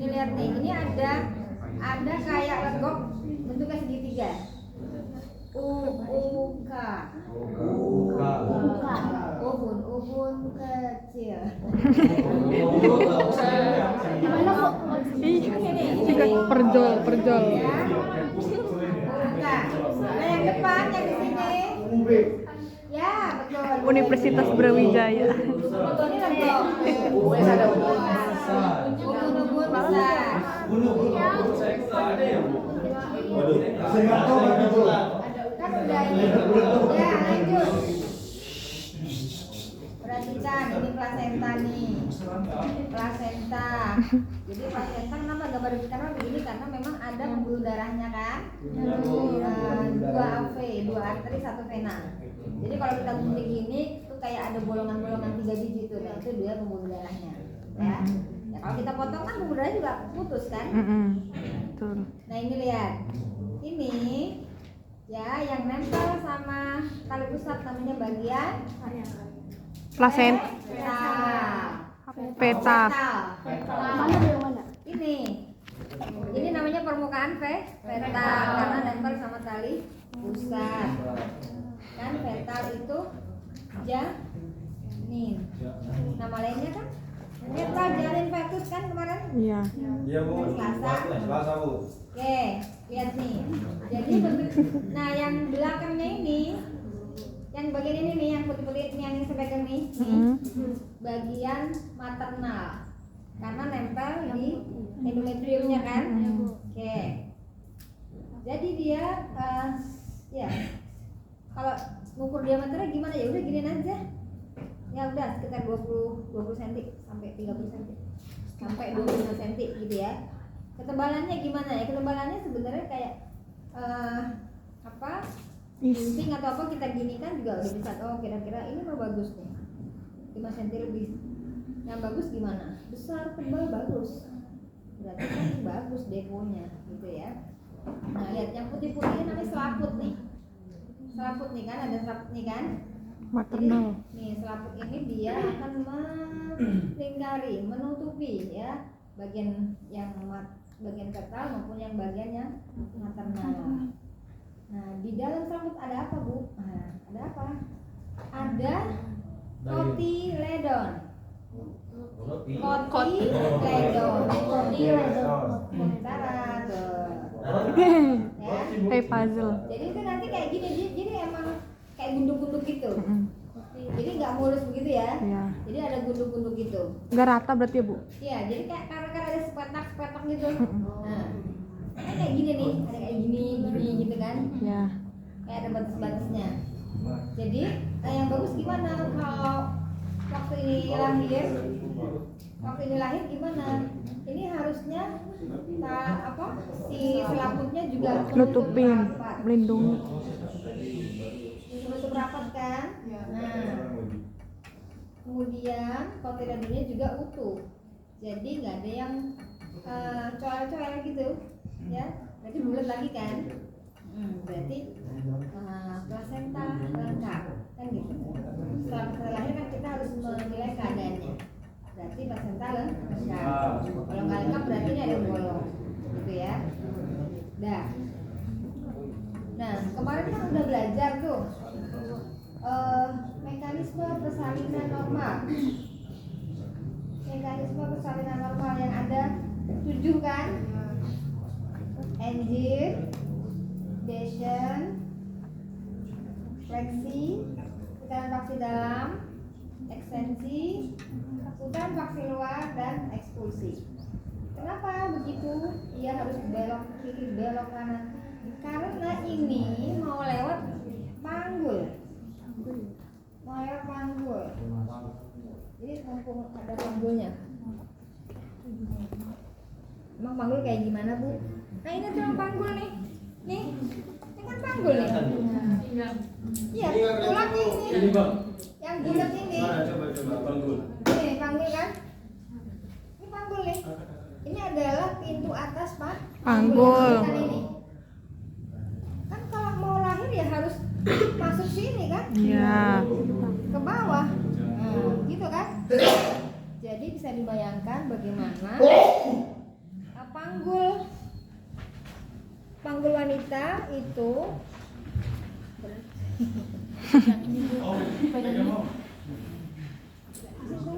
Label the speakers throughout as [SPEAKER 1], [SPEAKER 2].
[SPEAKER 1] Ini lihat nih, ini ada kayak legok bentuknya segitiga. U K. Ubun kecil.
[SPEAKER 2] Perjol.
[SPEAKER 1] Ya. Nah, yang depan yang di sini. Ya, betul.
[SPEAKER 2] Universitas Brawijaya.
[SPEAKER 1] Ini legok. Ubun besar. Kan udah ini. Ya, lanjut. Perhatikan, ini plasenta nih. Plasenta. Jadi plasenta kenapa gambar karena begini karena memang ada pembuluh darahnya kan. Dua AV, dua arteri, satu vena. Jadi kalau kita gunting gini tuh kayak ada bolongan-bolongan 3 biji tuh. Nah, itu dia pembuluh darahnya. Ya. Ya kalau kita potong kan pembuluh darah juga putus kan.
[SPEAKER 2] Betul.
[SPEAKER 1] Nah, ini lihat. Ini ya yang nempel sama tali pusat namanya bagian
[SPEAKER 2] Plasenta. Peta.
[SPEAKER 1] Mana? Ini namanya permukaan peta karena nempel sama tali pusat. Kan petal itu janin. Nama lainnya kan petal janin fetus kan kemarin?
[SPEAKER 2] Iya.
[SPEAKER 3] Iya Bu. Selasa Bu.
[SPEAKER 1] Oke, lihat nih. Jadi nah yang belakangnya ini, yang bagian ini nih, yang putih-putih ini yang saya pegang nih, bagian maternal. Karena nempel di endometriumnya kan. Oke. Jadi dia ya kalau ngukur diameternya gimana ya udah giniin aja. Ya udah sekitar 20 cm sampai 30 cm. Sampai 25 cm gitu ya. Ketebalannya gimana ya? Ketebalannya sebenarnya kayak gunting atau apa kita ginikan juga udah bisa. Oh kira-kira ini mah bagus nih 5 cm lebih. Yang bagus gimana? Besar, tebal, bagus. Berarti kan bagus deponya gitu ya. Nah lihat yang putih-putih namanya selaput nih. Selaput nih kan, ada selaput nih kan.
[SPEAKER 2] Maternal.
[SPEAKER 1] Jadi, nih selaput ini dia akan melingkari, menutupi ya bagian bagian fetal maupun yang bagian yang maternal. Nah, di dalam selaput ada apa, Bu? Nah, ada apa? Ada kotiledon. Sementara tuh. Ya.
[SPEAKER 2] Kayak puzzle.
[SPEAKER 1] Jadi itu nanti kayak gini, jadi emang kayak gunduk-gunduk gitu. Jadi nggak mulus begitu ya.
[SPEAKER 2] Iya.
[SPEAKER 1] Jadi ada gunduk-gunduk gitu.
[SPEAKER 2] Nggak rata berarti ya Bu?
[SPEAKER 1] Iya, jadi kayak karena ada sepetak-sepetak gitu. Nah, kayak gini nih, ada kayak gini gitu kan.
[SPEAKER 2] Iya.
[SPEAKER 1] Kayak ada batas-batasnya. Jadi, yang bagus gimana kalau waktu ini lahir gimana? Ini harusnya si selaputnya juga
[SPEAKER 2] Nutupin,
[SPEAKER 1] rapat.
[SPEAKER 2] melindungi.
[SPEAKER 1] Menutup rapat kan? Nah, kemudian kotiledonnya juga utuh. Jadi nggak ada yang coel-coel gitu, ya. Berarti bulat lagi kan? Berarti plasenta lengkap, kan gitu. Setelah lahir kan kita harus menilai keadaannya. Berarti plasenta lengkap. Kalau nggak lengkap berarti ini ada bolong, gitu ya. Dah. Nah kemarin kan udah belajar tuh mekanisme persalinan normal. Mekanisme persalinan normal yang ada 7 kan? Enzim, adhesion, fleksi, putaran faksi dalam, ekstensi, putaran faksi luar, dan ekspulsi. Kenapa begitu? Ia harus belok kiri, belok kanan. Karena ini mau lewat panggul. Jadi mumpung ada panggulnya. Emang panggul kayak gimana, Bu? Nah ini tuh panggul nih. Nih, ini kan panggul nih. Iya, tulangnya ini. Yang bulat ini.
[SPEAKER 3] Coba panggul.
[SPEAKER 1] Ini panggul kan? Ini panggul nih. Ini adalah pintu atas
[SPEAKER 2] Panggul.
[SPEAKER 1] Kan ini. Kan kalau mau lahir ya harus masuk sini kan?
[SPEAKER 2] Iya.
[SPEAKER 1] Ke bawah. Gitu kan? Jadi bisa dibayangkan bagaimana panggul wanita itu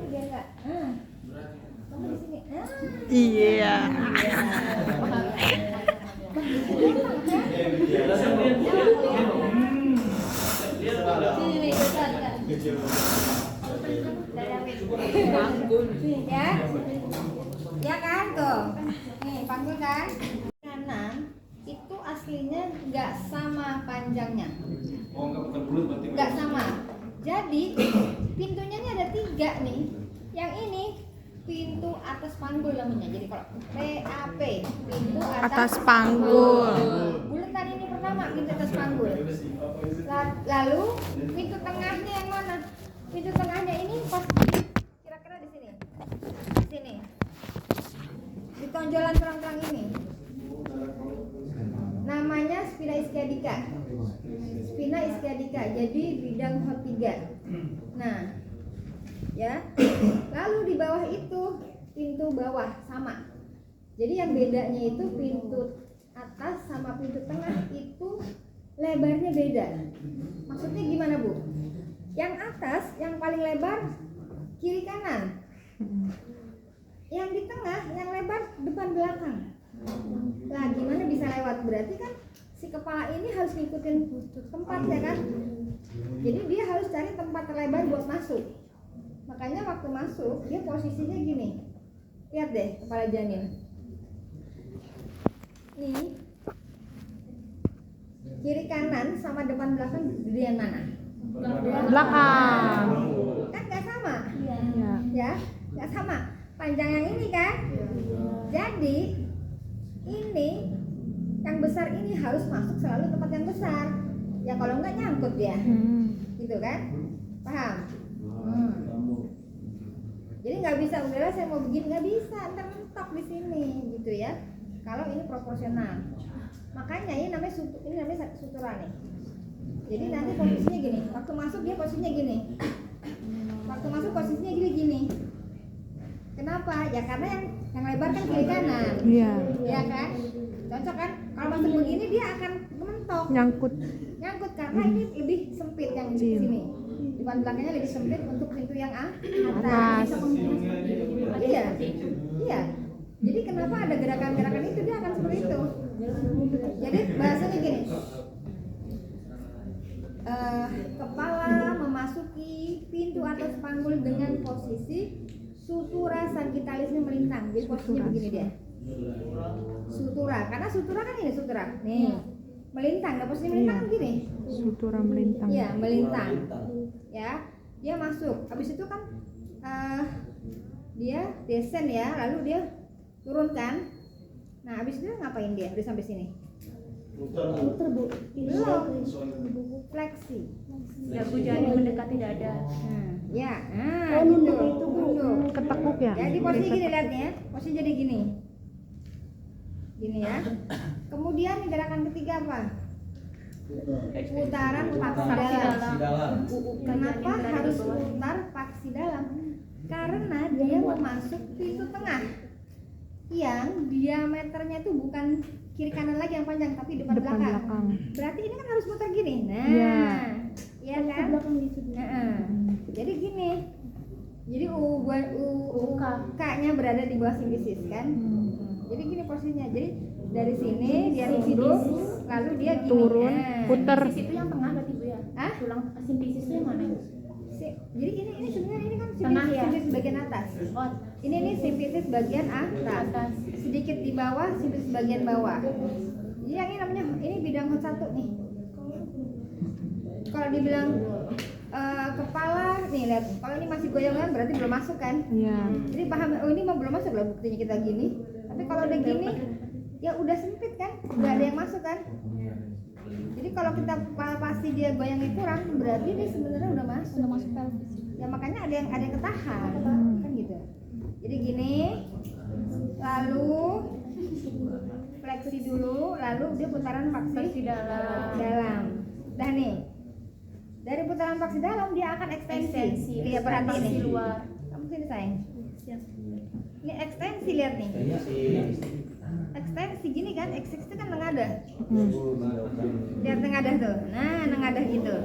[SPEAKER 1] biar enggak. Kamu di sini.
[SPEAKER 2] Iya.
[SPEAKER 1] Sini dekat. Panggul. Ya. Ya kan tuh. Nih, panggul kan. Kanan itu aslinya nggak sama panjangnya.
[SPEAKER 3] Oh, enggak bukan bulat berarti.
[SPEAKER 1] Nggak sama. Jadi pintunya ini ada 3 nih. Yang ini pintu atas panggul namanya. Jadi kalau PAP, pintu
[SPEAKER 2] Atas panggul.
[SPEAKER 1] Bulatan ini pertama pintu atas panggul. Lalu pintu tengahnya yang mana? Pintu tengahnya ini pas kira-kira di sini. Di sini. Di tonjolan terang-terang ini. Namanya spina ischiadica. Spina ischiadica. Jadi bidang hot 3. Nah, ya. Lalu di bawah itu pintu bawah sama. Jadi yang bedanya itu pintu atas sama pintu tengah itu lebarnya beda. Maksudnya gimana, Bu? Yang atas yang paling lebar kiri kanan. Yang di tengah yang lebar depan belakang. Lah gimana bisa lewat? Berarti kan si kepala ini harus ngikutin tempat ya kan? Jadi dia harus cari tempat terlebar buat masuk. Makanya waktu masuk dia posisinya gini. Lihat deh kepala janin. Nih. Kiri kanan sama depan belakang gedean mana?
[SPEAKER 2] Belakang.
[SPEAKER 1] Kan nggak sama.
[SPEAKER 2] Iya.
[SPEAKER 1] Ya, nggak sama. Panjang yang ini kan. Jadi ini yang besar ini harus masuk selalu tempat yang besar. Ya kalau nggak nyangkut dia. Gitu kan? Paham? Jadi nggak bisa udahlah saya mau begini, nggak bisa, ntar mentok di sini gitu ya. Kalau ini proporsional. Makanya ini namanya sutura nih. Jadi nanti posisinya gini. Waktu masuk dia posisinya gini. Waktu masuk posisinya gini. Kenapa? Ya karena yang lebar kan kiri kanan.
[SPEAKER 2] Iya.
[SPEAKER 1] Ya kan? Cocok kan? Kalau masuk begini dia akan mentok.
[SPEAKER 2] Nyangkut.
[SPEAKER 1] Nyangkut karena ini lebih sempit yang di sini. Depan belakangnya lebih sempit untuk pintu yang atas. Iya. Iya. Jadi kenapa ada gerakan-gerakan itu dia akan seperti itu. Jadi bahasanya gini. Kepala memasuki pintu atas panggul dengan posisi sutura sagittalisnya melintang. Jadi posisinya begini dia. Sutura, karena sutura kan ini sutura. Nih. Melintang, nah posisi melintang kan gini.
[SPEAKER 2] Sutura melintang.
[SPEAKER 1] Iya, melintang. Ya, dia masuk. Habis itu kan dia desen ya, lalu dia turun kan. Nah, habis itu ngapain dia? Udah sampai sini.
[SPEAKER 3] Muter,
[SPEAKER 1] Bu. Belum. Fleksi.
[SPEAKER 4] Dagu jari mendekati dada.
[SPEAKER 1] Ya. Nah, gitu. Nunduk.
[SPEAKER 2] Ketekuk ya.
[SPEAKER 1] Jadi posisi gini lihatnya ya. Posisi jadi gini. Gini ya. Kemudian gerakan ketiga apa? Putaran paksi dalam. Kenapa harus putar paksi dalam? Karena dia mau masuk pintu tengah yang diameternya itu bukan kiri kanan lagi yang panjang tapi depan belakang. Berarti ini kan harus putar gini. Nah, iya kan? Jadi gini. Jadi U-nya berada di bawah simfisis kan? Jadi gini posisinya. Jadi dari sini dia duduk, lalu dia gini.
[SPEAKER 2] Turun, puter.
[SPEAKER 4] Simfisis itu yang tengah berarti Bu ya?
[SPEAKER 1] Hah?
[SPEAKER 4] Tulang simfisis itu yang mana?
[SPEAKER 1] Jadi ini sebenarnya ini kan
[SPEAKER 4] Tengah ya?
[SPEAKER 1] simfisis bagian atas.
[SPEAKER 4] Oh,
[SPEAKER 1] Ini simfisis bagian atas. Sedikit di bawah, simfisis bagian bawah. Jadi yang ini namanya ini bidang hot 1 nih. Kalau dibilang kepala nih lihat, kalau ini masih goyang-goyang berarti belum masuk kan?
[SPEAKER 2] Iya.
[SPEAKER 1] Jadi paham, oh ini mau belum masuk lah buktinya kita gini. Tapi kalau udah gini ya udah sempit kan? Udah ada yang masuk kan? Jadi kalau kita pasti dia goyangnya kurang, berarti dia sebenarnya udah masuk pelvis. Ya makanya ada yang ketahan, kan gitu. Jadi gini, lalu fleksi dulu, lalu dia putaran paksi dalam. Dah nih. Dari putaran paksi dalam dia akan ekstensi. Lihat perhatiin nih.
[SPEAKER 4] luar.
[SPEAKER 1] Kamu sini sayang. Ini ekstensi lihat nih. ekstensi gini kan, XX itu kan nengadah.
[SPEAKER 2] Hmm.
[SPEAKER 1] Lihat nengadah tuh. Nah, nengadah gitu.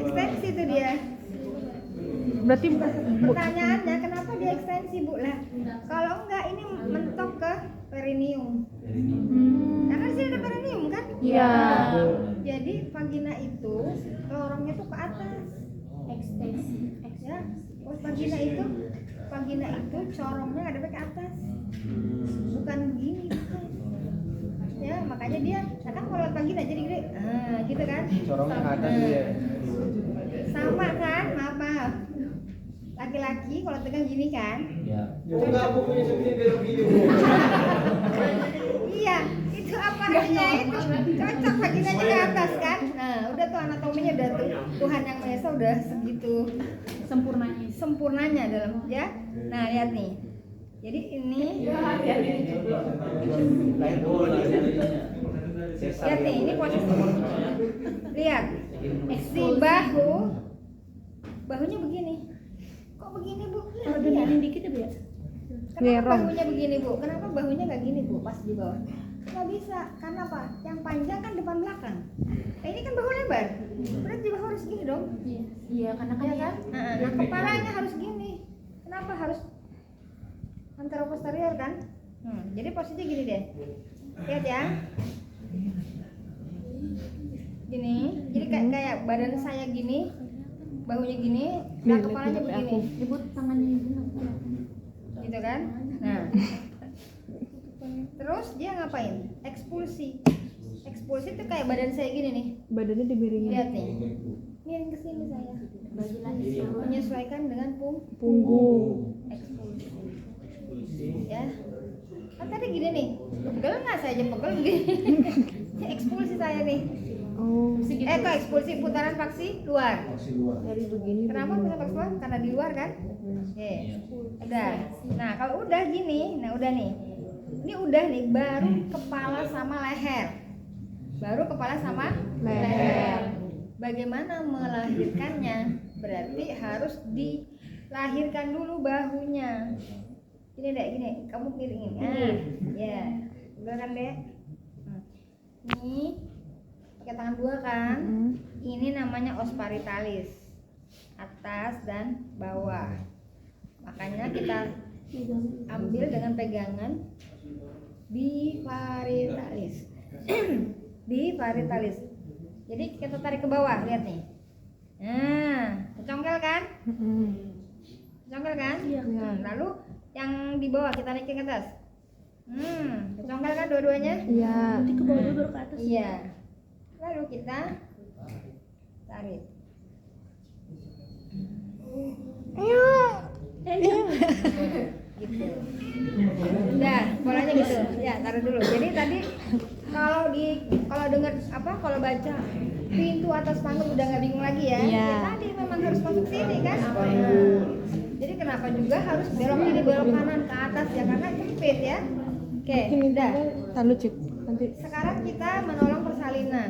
[SPEAKER 1] Ekstensi itu dia.
[SPEAKER 2] Berarti Bu,
[SPEAKER 1] Pertanyaannya kenapa dia ekstensi, Bu? Lah, kalau enggak ini mentok ke perineum. Karena di sini ada perineum kan?
[SPEAKER 2] iya.
[SPEAKER 1] Jadi vagina itu lorongnya tuh ke atas.
[SPEAKER 4] Ekstensi.
[SPEAKER 1] Ya, vagina itu corongnya ngadepnya ke atas. Bukan begini, bukan. Ya, makanya dia, nah kan kalau vagina jadi gede, gitu kan?
[SPEAKER 3] Corongnya ke atas ya.
[SPEAKER 1] Sama kan? Maaf. Laki-laki kalau tegang gini kan?
[SPEAKER 3] Ya. Enggak, Bu, punya segini belok gini, Bu.
[SPEAKER 1] Iya, itu apa artinya itu? Cocok vaginanya ke atas kan? Nah, udah tuh anatominya udah tuh Tuhan Yang Maha Esa udah segitu sempurnanya dalam ya. Nah, lihat nih. Jadi ini lihat nih, ini posisi. Lihat. Si bahunya begini. Kok begini, Bu?
[SPEAKER 4] Kalau gedein dikit ya, Bu ya?
[SPEAKER 1] Kenapa
[SPEAKER 2] Ngerong.
[SPEAKER 1] bahunya begini, Bu? Kenapa bahunya nggak gini, Bu? Pas di bawah. Nggak bisa. Karena apa? Yang panjang kan depan belakang. Ini kan bahu lebar. Berarti bahu harus gini dong.
[SPEAKER 4] Iya, karena kan
[SPEAKER 1] Ya kan? Nah, kepalanya harus gini. Kenapa harus anteroposterior kan? Jadi posisinya gini deh. Lihat ya. Gini. Jadi kayak badan saya gini, bahunya gini, nah kepalanya begini.
[SPEAKER 4] Ibu tangannya ibu.
[SPEAKER 1] Gitu kan? Nah. Terus dia ngapain? Ekspulsi. Ekspulsi itu kayak badan saya gini nih.
[SPEAKER 2] Badannya dimiringin.
[SPEAKER 1] Lihat nih. Miring ke sini saya. Menyesuaikan dengan
[SPEAKER 2] Punggung.
[SPEAKER 1] ekspulsi. Ya. Kan tadi gini nih. Pegel nggak saya aja pegel gini. Ini ekspulsi saya nih.
[SPEAKER 2] Oh,
[SPEAKER 1] Kok ekspulsi putaran vaksi luar.
[SPEAKER 2] dari begini.
[SPEAKER 1] Kenapa putaran vaksi luar? Karena di luar kan? Oke. Udah. Nah, kalau udah gini, nah udah nih. Ini udah nih, baru kepala sama leher. Baru kepala sama leher. Bagaimana melahirkannya? Berarti harus dilahirkan dulu bahunya. Gini deh, gini. Kamu miringin. Ya. Udah kan, Dek? Ini pakai tangan dua kan? Ini namanya os paritalis. Atas dan bawah. Makanya kita ambil dengan pegangan biparitalis. Biparitalis. Jadi kita tarik ke bawah, lihat nih. Nah, kecongkel kan? Kecongkel kan? Lalu yang di bawah kita naikin ke atas. Kecongkel kan dua-duanya?
[SPEAKER 2] Iya.
[SPEAKER 4] Nanti ke bawah dulu baru ke atas.
[SPEAKER 1] Iya. Lalu kita tarik. Gitu. Nah, polanya gitu. Ya, taruh dulu. Jadi tadi kalau dengar kalau baca pintu atas panggung udah nggak bingung lagi ya.
[SPEAKER 2] Iya.
[SPEAKER 1] Ya, tadi memang harus masuk sini kan. Nah, jadi kenapa juga harus belok kiri belok kanan ke atas ya karena sempit ya. Oke, udah.
[SPEAKER 2] Tahu Cik. Nanti
[SPEAKER 1] Sekarang kita menolong persalinan.